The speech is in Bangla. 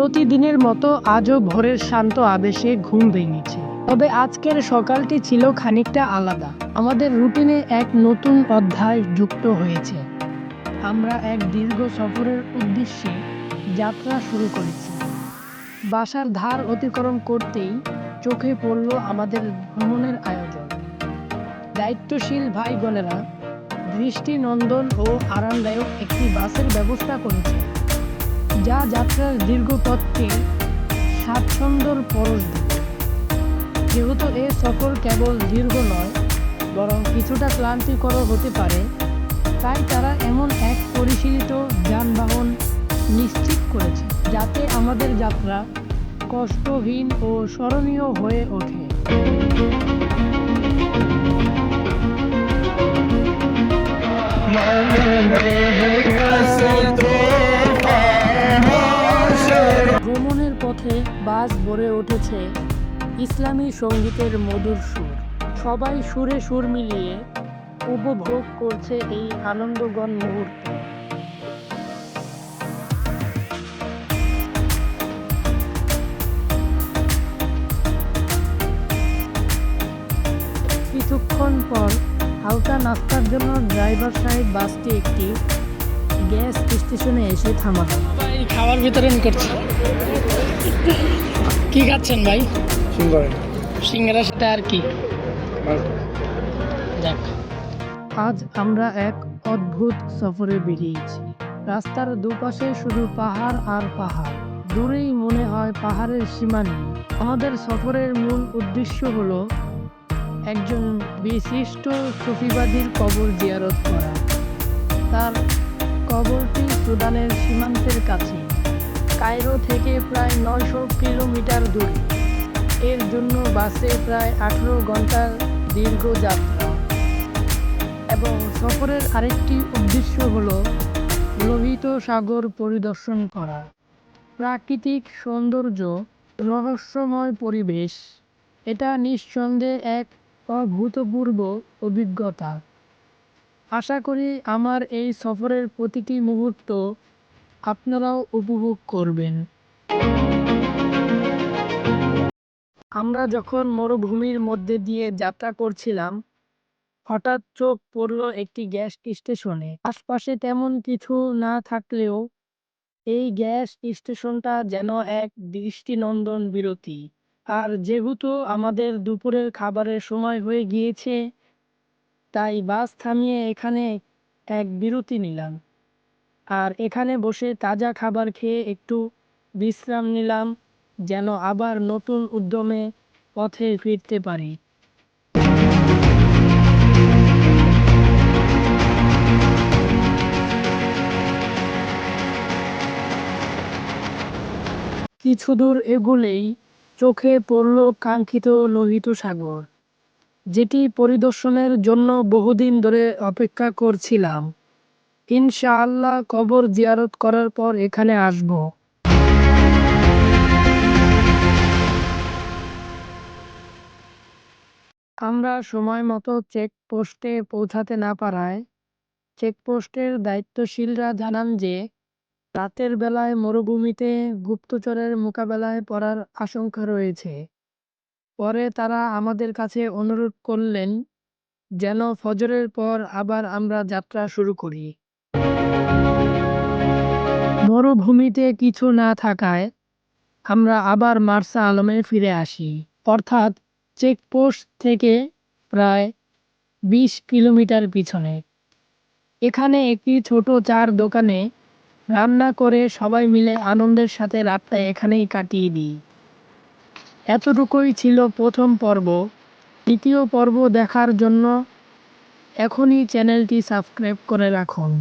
প্রতিদিনের মতো আজও ভোরের শান্ত আবেশে ঘুম ভেঙেছে। তবে আজকের সকালটি ছিল খানিকটা আলাদা। আমাদের রুটিনে এক নতুন অধ্যায় যুক্ত হয়েছে। আমরা এক দীর্ঘ সফরের উদ্দেশ্যে যাত্রা শুরু করেছি। বাসার ধার অতিক্রম করতেই চোখে পড়ল আমাদের ভ্রমণের আয়োজন। দায়িত্বশীল ভাই বোনেরা দৃষ্টিনন্দন ও আরামদায়ক একটি বাসের ব্যবস্থা করেছে, যা যাত্রার দীর্ঘ পথকে স্বাচ্ছন্দ্যর পরশ দেবে। যেহেতু এ সফর কেবল দীর্ঘ নয়, বরং কিছুটা ক্লান্তিকর হতে পারে, তাই তারা এমন এক পরিশীলিত যানবাহন নিশ্চিত করেছে যাতে আমাদের যাত্রা কষ্টহীন ও স্মরণীয় হয়ে ওঠে। ভ্রমণের পথে বাস ভরে উঠেছে ইসলামী সঙ্গীতের মধুর সুর। সবাই সুরে সুর মিলিয়ে উপভোগ করছে এই আনন্দঘন মুহূর্ত। কিছুক্ষণ পর হালকা নাস্তার জন্য ড্রাইভার সাহেব বাসটি একটি গ্যাস স্টেশনে এসে থামালো। ভাই খাবার বিতরণ করছে। কি খাচ্ছেন ভাই? সিঙ্গারা সাথে আর কি? যাক, আজ আমরা এক অদ্ভুত সফরে বেরিয়েছি। রাস্তার দুপাশে শুধু পাহাড় আর পাহাড়, দূরেই মনে হয় পাহাড়ের সীমা নেই। আমাদের সফরের মূল উদ্দেশ্য হলো একজন বিশিষ্ট সুফিবাদীর কবর জিয়ারত করা। তার কবরটি সুদানের সীমান্তের কাছে, কায়রো থেকে প্রায় 900 কিলোমিটার দূরে। এর জন্য বাসে প্রায় 18 ঘন্টার দীর্ঘ যাত্রা। এবং সফরের আরেকটি উদ্দেশ্য হলো লোহিত সাগর পরিদর্শন করা। প্রাকৃতিক সৌন্দর্য, রহস্যময় পরিবেশ, এটা নিঃসন্দেহে এক অভূতপূর্ব অভিজ্ঞতা। আশা করি আমার এই সফরের প্রতিটি মুহূর্ত আপনারাও উপভোগ করবেন। আমরা যখন মরুভূমির মধ্যে দিয়ে যাত্রা করছিলাম, হঠাৎ চোখ পড়ল একটি গ্যাস স্টেশনে। আশপাশে তেমন কিছু না থাকলেও এই গ্যাস স্টেশনটা যেন এক দৃষ্টিনন্দন বিরতি। আর যেহেতু আমাদের দুপুরের খাবারের সময় হয়ে গিয়েছে, তাই বাস থামিয়ে এখানে এক বিরতি নিলাম। আর এখানে বসে তাজা খাবার খেয়ে একটু বিশ্রাম নিলাম, যেন আবার নতুন উদ্যমে পথে ফিরতে পারি। কিছু দূর এগোলেই চোখে পড়ল কাঙ্ক্ষিত লোহিত সাগর, যেটি পরিদর্শনের জন্য বহুদিন ধরে অপেক্ষা করছিলাম। ইনশাআল্লাহ কবর জিয়ারত করার পর এখানে আসব। আমরা সময় মতো চেকপোস্টে পৌঁছাতে না পারায় চেকপোস্টের দায়িত্বশীলরা জানান যে রাতের বেলায় মরুভূমিতে গুপ্তচরের মোকাবেলায় পড়ার আশঙ্কা রয়েছে। পরে তারা আমাদের কাছে অনুরোধ করলেন যেন ফজরের পর আবার আমরা যাত্রা শুরু করি। মরুভূমিতে কিছু না থাকায় আমরা আবার মার্সা আলমে ফিরে আসি, অর্থাৎ চেকপোস্ট থেকে প্রায় 20 কিলোমিটার পিছনে। এখানে একটি ছোট চার দোকানে রান্না করে সবাই মিলে আনন্দের সাথে রাতটা এখানেই কাটিয়ে দিই। এতটুকুই ছিল প্রথম পর্ব। দ্বিতীয় পর্ব দেখার জন্য এখনই চ্যানেলটি সাবস্ক্রাইব করে রাখুন।